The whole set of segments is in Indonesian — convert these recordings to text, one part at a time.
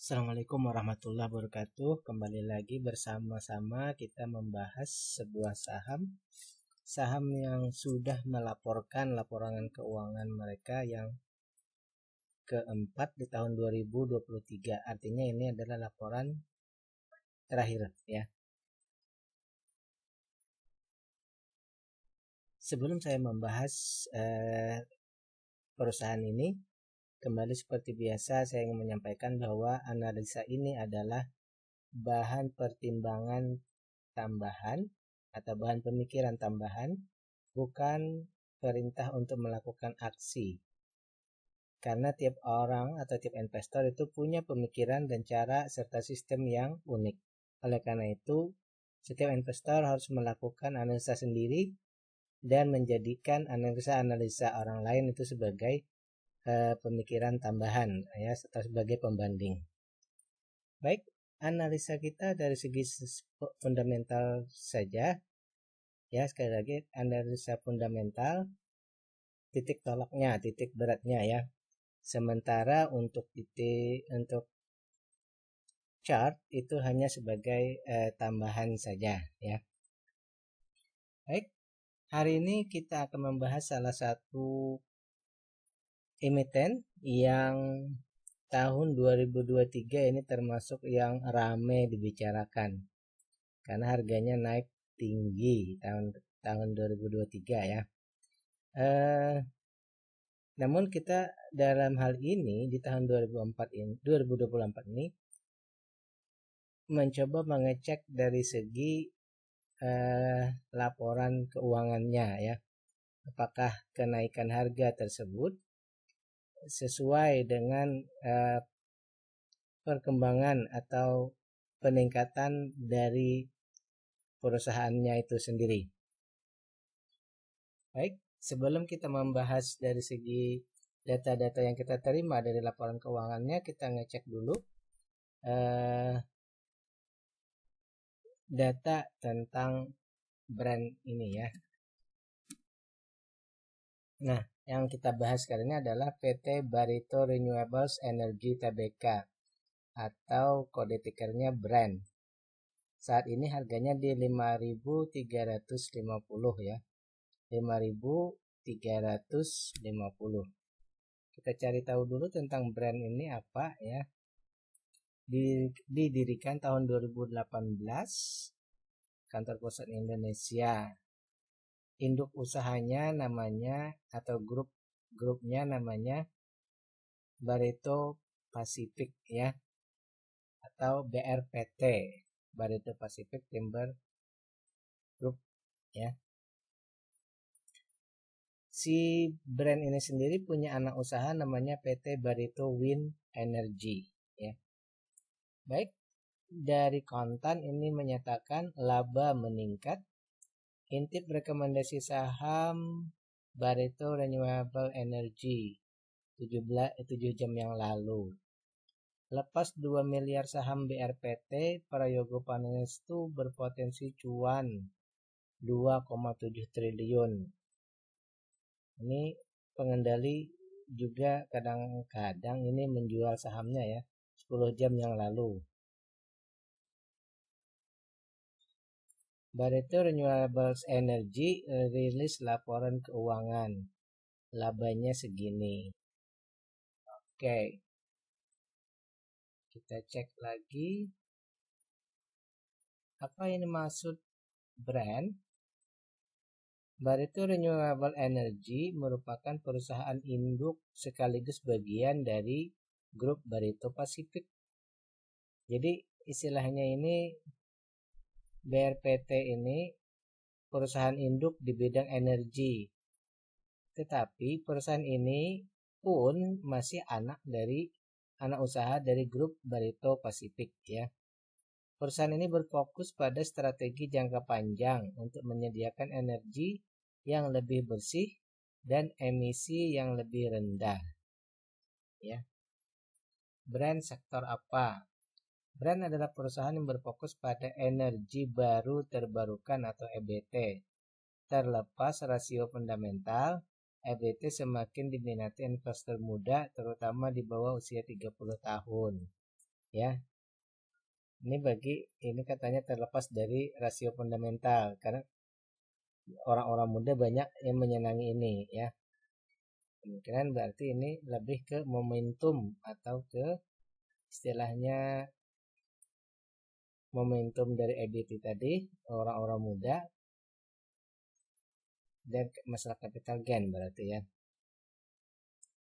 Assalamualaikum warahmatullahi wabarakatuh. Kembali lagi bersama-sama kita membahas sebuah saham yang sudah melaporkan laporan keuangan mereka yang keempat di tahun 2023. Artinya ini adalah laporan terakhir ya. Sebelum saya membahas perusahaan ini, kembali seperti biasa saya ingin menyampaikan bahwa analisa ini adalah bahan pertimbangan tambahan atau bahan pemikiran tambahan, bukan perintah untuk melakukan aksi. Karena tiap orang atau tiap investor itu punya pemikiran dan cara serta sistem yang unik. Oleh karena itu, setiap investor harus melakukan analisa sendiri dan menjadikan analisa orang lain itu sebagai pemikiran tambahan ya, serta sebagai pembanding. Baik, analisa kita dari segi fundamental saja ya. Sekali lagi, analisa fundamental, titik tolaknya, titik beratnya ya. Sementara untuk chart itu hanya sebagai tambahan saja ya. Baik, hari ini kita akan membahas salah satu emiten yang tahun 2023 ini termasuk yang ramai dibicarakan karena harganya naik tinggi tahun 2023 ya. Namun kita dalam hal ini di tahun 2024 ini mencoba mengecek dari segi laporan keuangannya ya. Apakah kenaikan harga tersebut sesuai dengan perkembangan atau peningkatan dari perusahaannya itu sendiri. Baik, sebelum kita membahas dari segi data-data yang kita terima dari laporan keuangannya, kita ngecek dulu data tentang brand ini ya. Nah, yang kita bahas kali ini adalah PT Barito Renewables Energy Tbk atau kode tikernya brand. Saat ini harganya di 5.350 ya. 5.350. Kita cari tahu dulu tentang brand ini apa ya. Didirikan tahun 2018, kantor pusat Indonesia. Induk usahanya namanya atau grupnya namanya Barito Pacific ya, atau BRPT, Barito Pacific Timber Group ya. Si brand ini sendiri punya anak usaha namanya PT Barito Wind Energy ya. Baik, dari kontan ini menyatakan laba meningkat. Intip rekomendasi saham Barito Renewable Energy 7 jam yang lalu. Lepas 2 miliar saham BRPT, Prayogo Pangestu berpotensi cuan 2,7 triliun. Ini pengendali juga kadang-kadang ini menjual sahamnya ya, 10 jam yang lalu. Barito Renewables Energy rilis laporan keuangan. Labanya segini. Oke. Kita cek lagi. Apa yang dimaksud brand? Barito Renewable Energy merupakan perusahaan induk sekaligus bagian dari grup Barito Pacific. Jadi istilahnya ini BRPT ini perusahaan induk di bidang energi. Tetapi perusahaan ini pun masih anak usaha dari grup Barito Pacific ya. Perusahaan ini berfokus pada strategi jangka panjang untuk menyediakan energi yang lebih bersih dan emisi yang lebih rendah. Ya. Brand sektor apa? Brand adalah perusahaan yang berfokus pada energi baru terbarukan atau EBT. Terlepas rasio fundamental, EBT semakin diminati investor muda terutama di bawah usia 30 tahun. ya. Ini katanya terlepas dari rasio fundamental, karena orang-orang muda banyak yang menyenangi ini ya. Kemungkinan berarti ini lebih ke momentum atau ke istilahnya momentum dari EBT tadi, orang-orang muda, dan masalah capital gain berarti ya.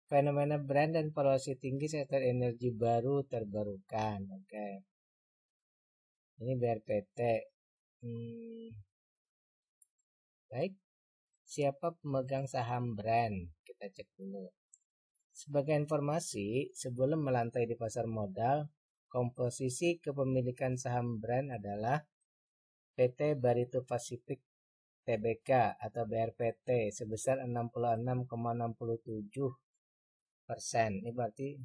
Fenomena brand dan valuasi tinggi sektor energi baru terbarukan. Oke. Ini BRPT. Baik. Siapa pemegang saham brand? Kita cek dulu. Sebagai informasi, sebelum melantai di pasar modal, komposisi kepemilikan saham brand adalah PT Barito Pacific Tbk atau BRPT sebesar 66,67%. Ini berarti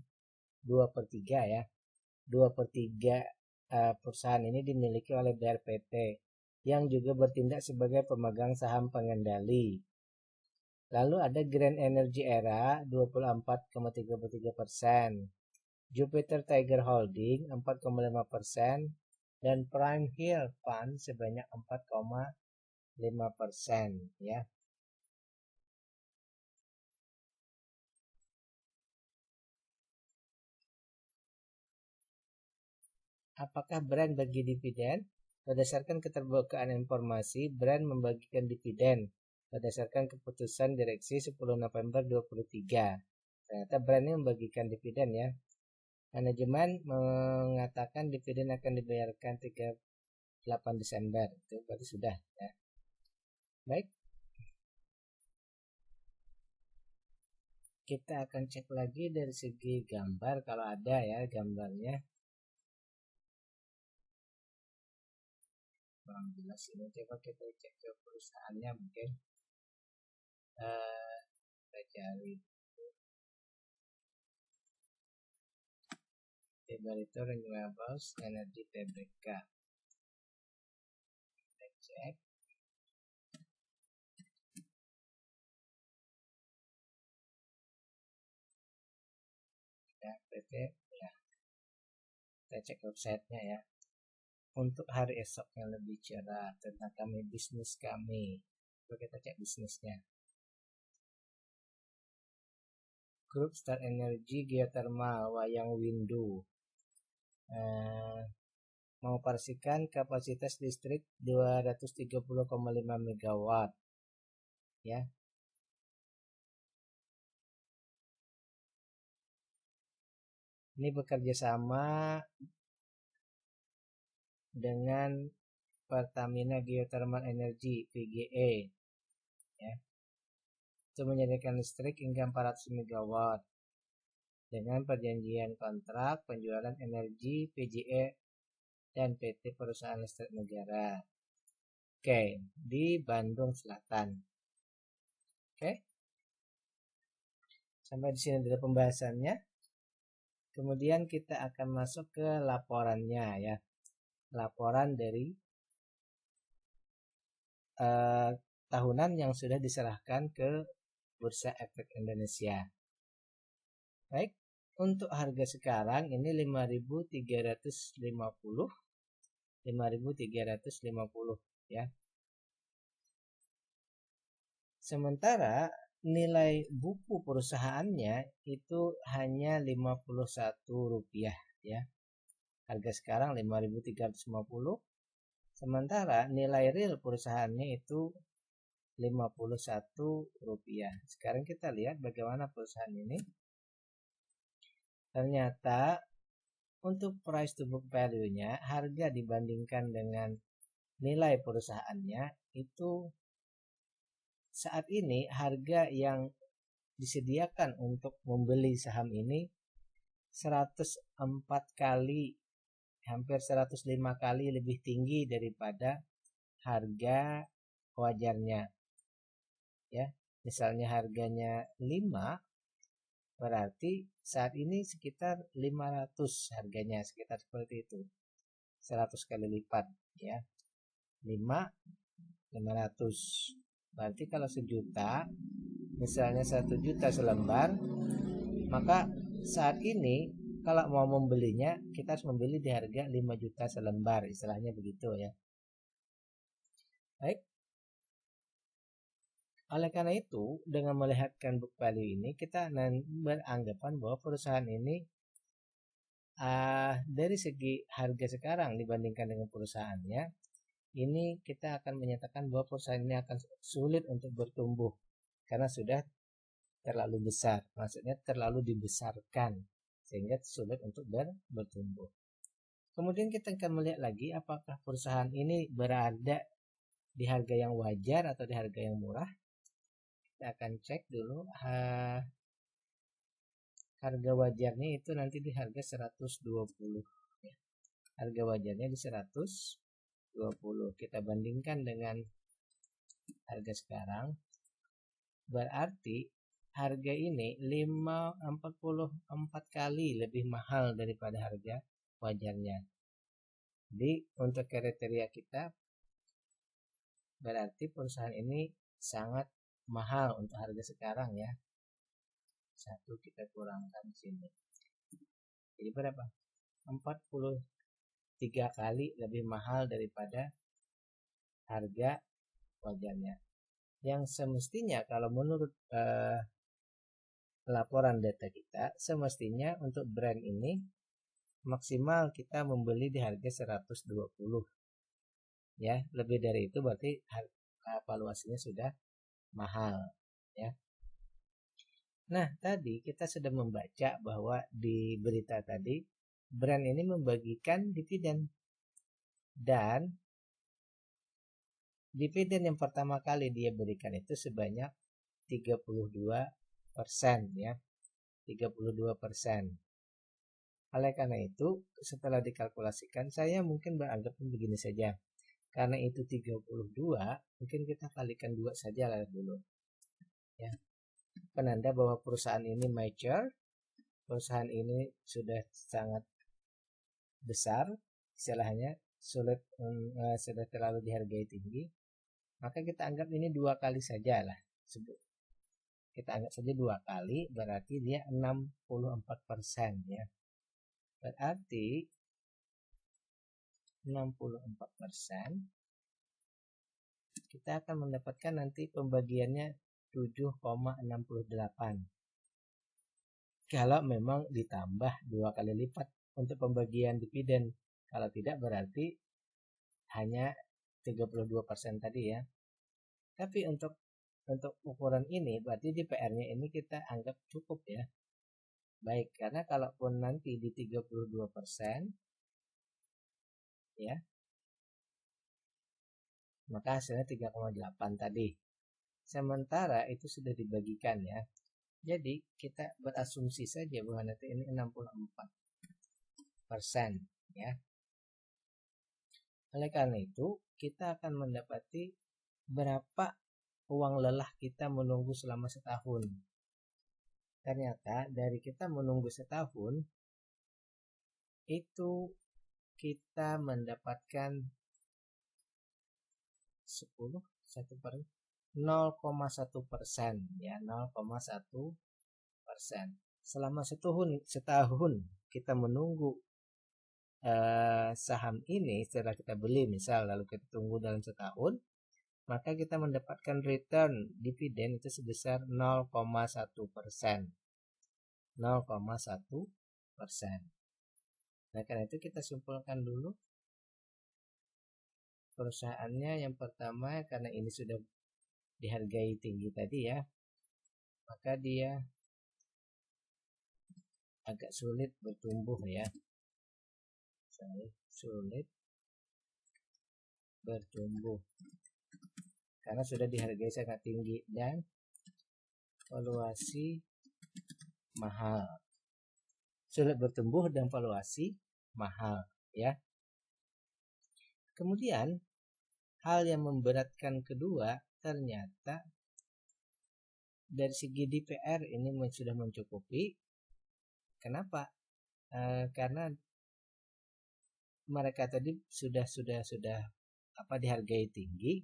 2/3 ya. 2/3 perusahaan ini dimiliki oleh BRPT yang juga bertindak sebagai pemegang saham pengendali. Lalu ada Grand Energy Era 24,33%, Jupiter Tiger Holding 4,5%, dan Prime Hill Fund sebanyak 4,5% ya. Apakah brand bagi dividen? Berdasarkan keterbukaan informasi, brand membagikan dividen berdasarkan keputusan direksi 10 November 2023. Ternyata brand ini membagikan dividen ya. Manajemen mengatakan dividen akan dibayarkan 38 Desember. Itu berarti sudah ya. Baik. Kita akan cek lagi dari segi gambar kalau ada ya gambarnya. Kurang jelas ini, coba kita cek ke perusahaannya mungkin. Kita cari Barito Renewables Energy Tbk. Kita cek. Ya, PT ya. Kita cek websitenya ya. Untuk hari esok yang lebih cerah tentang bisnis kami. Coba kita cek bisnisnya. Grup Star Energy Geothermal Wayang Windu mengoperasikan kapasitas listrik 230,5 MW ya. Ini bekerja sama dengan Pertamina Geothermal Energy PGE ya. Itu menyediakan listrik hingga 400 MW dengan perjanjian kontrak penjualan energi PGE dan PT Perusahaan Listrik Negara. Oke, di Bandung Selatan. Oke. Sampai di sini dulu pembahasannya. Kemudian kita akan masuk ke laporannya ya. Laporan dari tahunan yang sudah diserahkan ke Bursa Efek Indonesia. Baik, untuk harga sekarang ini 5.350 ya. Sementara nilai buku perusahaannya itu hanya Rp51 ya. Harga sekarang 5.350. Sementara nilai real perusahaannya itu Rp51. Sekarang kita lihat bagaimana perusahaan ini. Ternyata untuk price to book value-nya, harga dibandingkan dengan nilai perusahaannya itu saat ini harga yang disediakan untuk membeli saham ini 104 kali, hampir 105 kali lebih tinggi daripada harga wajarnya. Ya, misalnya harganya 5, berarti saat ini sekitar 500 harganya, sekitar seperti itu. 100 kali lipat ya. 500. Berarti kalau sejuta, misalnya 1 juta selembar, maka saat ini kalau mau membelinya kita harus membeli di harga 5 juta selembar, istilahnya begitu ya. Baik. Oleh karena itu, dengan melihatkan book value ini, kita beranggapan bahwa perusahaan ini dari segi harga sekarang dibandingkan dengan perusahaannya, ini kita akan menyatakan bahwa perusahaan ini akan sulit untuk bertumbuh karena sudah terlalu besar, maksudnya terlalu dibesarkan sehingga sulit untuk bertumbuh. Kemudian kita akan melihat lagi apakah perusahaan ini berada di harga yang wajar atau di harga yang murah. Kita akan cek dulu harga wajarnya itu nanti di harga 120 ya. Harga wajarnya di 120. Kita bandingkan dengan harga sekarang. Berarti harga ini 44 kali lebih mahal daripada harga wajarnya. Jadi untuk kriteria kita berarti perusahaan ini sangat mahal untuk harga sekarang ya. Satu kita kurangkan sini. Jadi berapa? 43 kali lebih mahal daripada harga wajarnya. Yang semestinya kalau menurut laporan data kita, semestinya untuk brand ini maksimal kita membeli di harga 120. Ya, lebih dari itu berarti valuasinya sudah mahal ya. Nah, tadi kita sudah membaca bahwa di berita tadi brand ini membagikan dividen, dan dividen yang pertama kali dia berikan itu sebanyak 32% ya. 32%. Oleh karena itu, setelah dikalkulasikan, saya mungkin beranggapan begini saja. Karena itu 32, mungkin kita kalikan 2 saja lah dulu. Ya. Penanda bahwa perusahaan ini mature, perusahaan ini sudah sangat besar, istilahnya sudah terlalu dihargai tinggi, maka kita anggap ini 2 kali saja lah. Kita anggap saja 2 kali, berarti dia 64% ya. Berarti 64%, kita akan mendapatkan nanti pembagiannya 7,68. Kalau memang ditambah 2 kali lipat untuk pembagian dividen. Kalau tidak berarti hanya 32% tadi ya. Tapi untuk ukuran ini berarti di PR-nya ini kita anggap cukup ya. Baik, karena kalaupun nanti di 32% ya, maka hasilnya 3,8 tadi. Sementara itu sudah dibagikan ya. Jadi kita berasumsi saja bahwa nanti ini 64% ya. Oleh karena itu, kita akan mendapati berapa uang lelah kita menunggu selama setahun. Ternyata dari kita menunggu setahun itu kita mendapatkan 0,1% ya, 0,1%. Selama setahun kita menunggu saham ini, setelah kita beli misal lalu kita tunggu dalam setahun, maka kita mendapatkan return dividen itu sebesar 0,1%. 0,1%. Nah, karena itu kita simpulkan dulu perusahaannya. Yang pertama, karena ini sudah dihargai tinggi tadi ya, maka dia agak sulit bertumbuh ya. Sulit bertumbuh karena sudah dihargai sangat tinggi dan valuasi mahal. Sulit bertumbuh dan valuasi mahal ya. Kemudian hal yang memberatkan kedua, ternyata dari segi DPR ini sudah mencukupi. Kenapa? Karena mereka tadi sudah dihargai tinggi.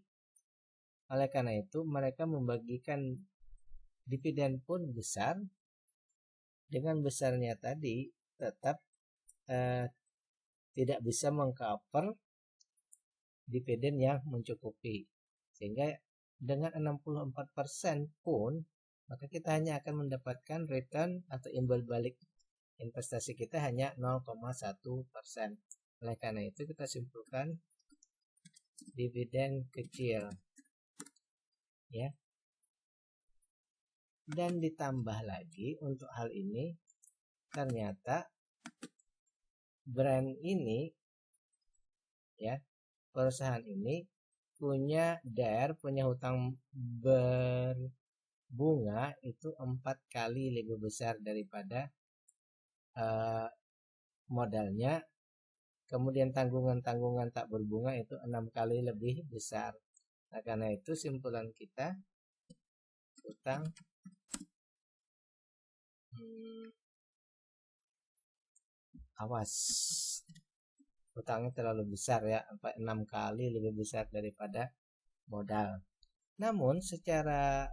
Oleh karena itu mereka membagikan dividen pun besar. Dengan besarnya tadi tetap tidak bisa mengcover dividen yang mencukupi. Sehingga dengan 64% pun maka kita hanya akan mendapatkan return atau imbal balik investasi kita hanya 0,1%. Oleh karena itu kita simpulkan dividen kecil ya. Dan ditambah lagi untuk hal ini ternyata brand ini ya, perusahaan ini punya DER, punya hutang berbunga itu 4 kali lebih besar daripada modalnya. Kemudian tanggungan-tanggungan tak berbunga itu 6 kali lebih besar. Nah, karena itu simpulan kita hutang awas, hutangnya terlalu besar ya, sampai 6 kali lebih besar daripada modal. Namun secara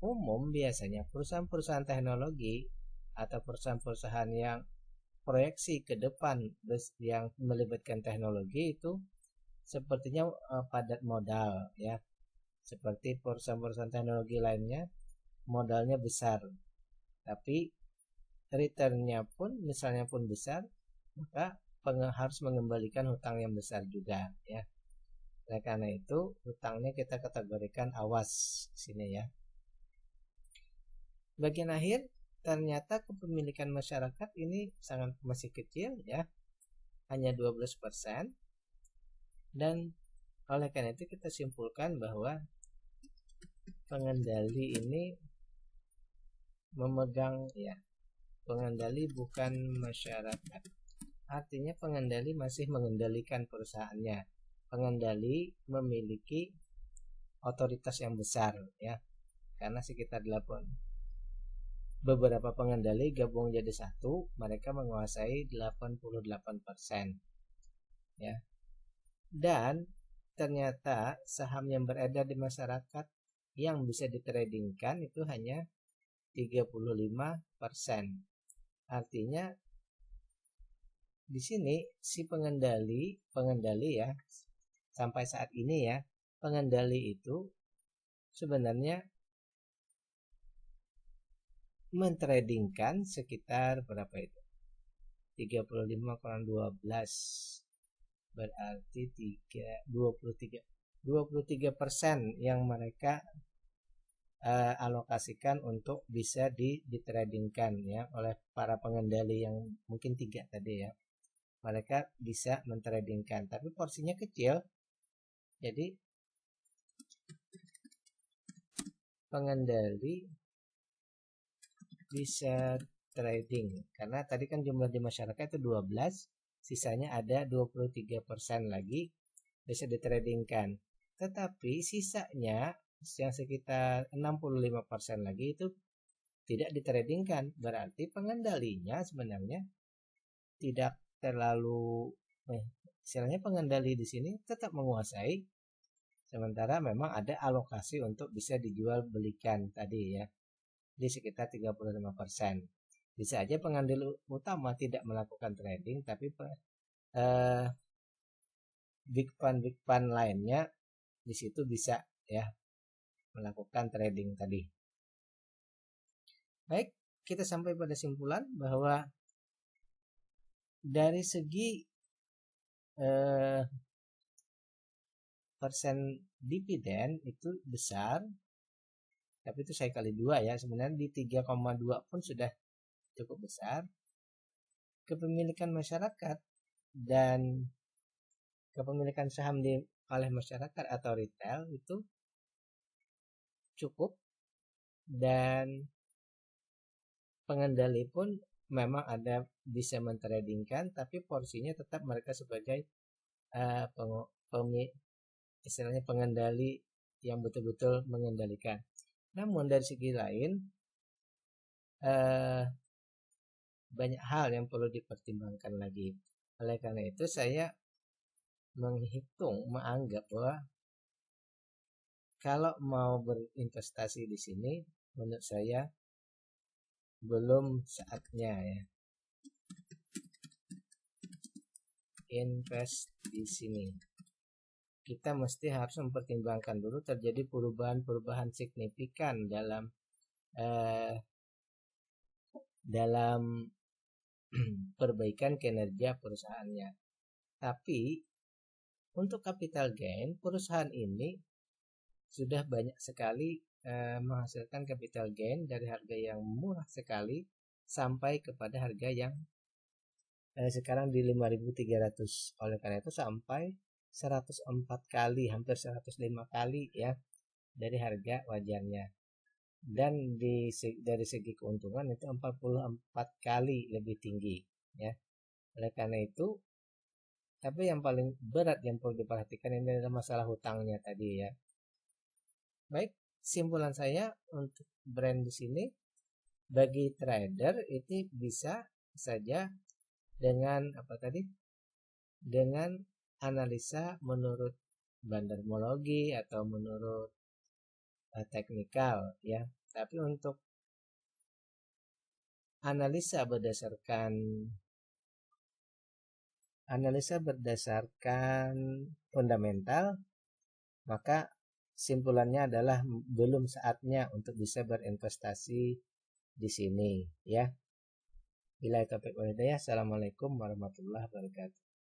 umum biasanya perusahaan-perusahaan teknologi atau perusahaan-perusahaan yang proyeksi ke depan yang melibatkan teknologi itu sepertinya padat modal ya. Seperti perusahaan-perusahaan teknologi lainnya modalnya besar, tapi returnnya pun misalnya pun besar, maka harus mengembalikan hutang yang besar juga ya. Oleh karena itu hutangnya kita kategorikan awas sini ya. Bagian akhir ternyata kepemilikan masyarakat ini sangat masih kecil ya, hanya 12%. Dan oleh karena itu kita simpulkan bahwa pengendali ini memegang ya, pengendali bukan masyarakat. Artinya pengendali masih mengendalikan perusahaannya. Pengendali memiliki otoritas yang besar ya, karena sekitar 8 beberapa pengendali gabung jadi satu, mereka menguasai 88% ya. Dan ternyata saham yang beredar di masyarakat yang bisa ditradingkan itu hanya 35%. Artinya di sini si pengendali ya, sampai saat ini ya, pengendali itu sebenarnya mentradingkan sekitar berapa itu? 35 kurang 12 berarti 23% yang mereka alokasikan untuk bisa ditradingkan ya oleh para pengendali yang mungkin 3 tadi ya. Mereka bisa mentradingkan, tapi porsinya kecil. Jadi pengendali bisa trading karena tadi kan jumlah di masyarakat itu 12, sisanya ada 23% lagi bisa ditradingkan. Tetapi sisanya yang sekitar 65% lagi itu tidak ditradingkan. Berarti pengendalinya sebenarnya tidak terlalu istilahnya pengendali di sini tetap menguasai, sementara memang ada alokasi untuk bisa dijual belikan tadi ya, di sekitar 35%. Bisa aja pengendali utama tidak melakukan trading, tapi big fund lainnya di situ bisa ya melakukan trading tadi. Baik, kita sampai pada simpulan bahwa dari segi persen dividen itu besar, tapi itu saya kali 2 ya, sebenarnya di 3,2 pun sudah cukup besar. Kepemilikan masyarakat dan kepemilikan saham oleh masyarakat atau retail itu cukup, dan pengendali pun memang ada bisa mentradingkan, tapi porsinya tetap mereka sebagai istilahnya pengendali yang betul-betul mengendalikan. Namun dari segi lain banyak hal yang perlu dipertimbangkan lagi. Oleh karena itu saya menganggap bahwa kalau mau berinvestasi di sini menurut saya belum saatnya ya. invest di sini. Kita mesti harus mempertimbangkan dulu terjadi perubahan-perubahan signifikan dalam perbaikan kinerja perusahaannya. Tapi untuk capital gain, perusahaan ini sudah banyak sekali menghasilkan capital gain dari harga yang murah sekali sampai kepada harga yang sekarang di 5.300. Oleh karena itu sampai 104 kali, hampir 105 kali ya dari harga wajarnya. Dan dari segi keuntungan itu 44 kali lebih tinggi ya. Oleh karena itu, tapi yang paling berat yang perlu diperhatikan ini adalah masalah hutangnya tadi ya. Baik, simpulan saya untuk brand di sini, bagi trader itu bisa saja dengan dengan analisa menurut bandarmologi atau menurut teknikal ya. Tapi untuk analisa berdasarkan fundamental, maka simpulannya adalah belum saatnya untuk bisa berinvestasi di sini ya. Bila taufiq wal hidayah. Assalamualaikum warahmatullahi wabarakatuh.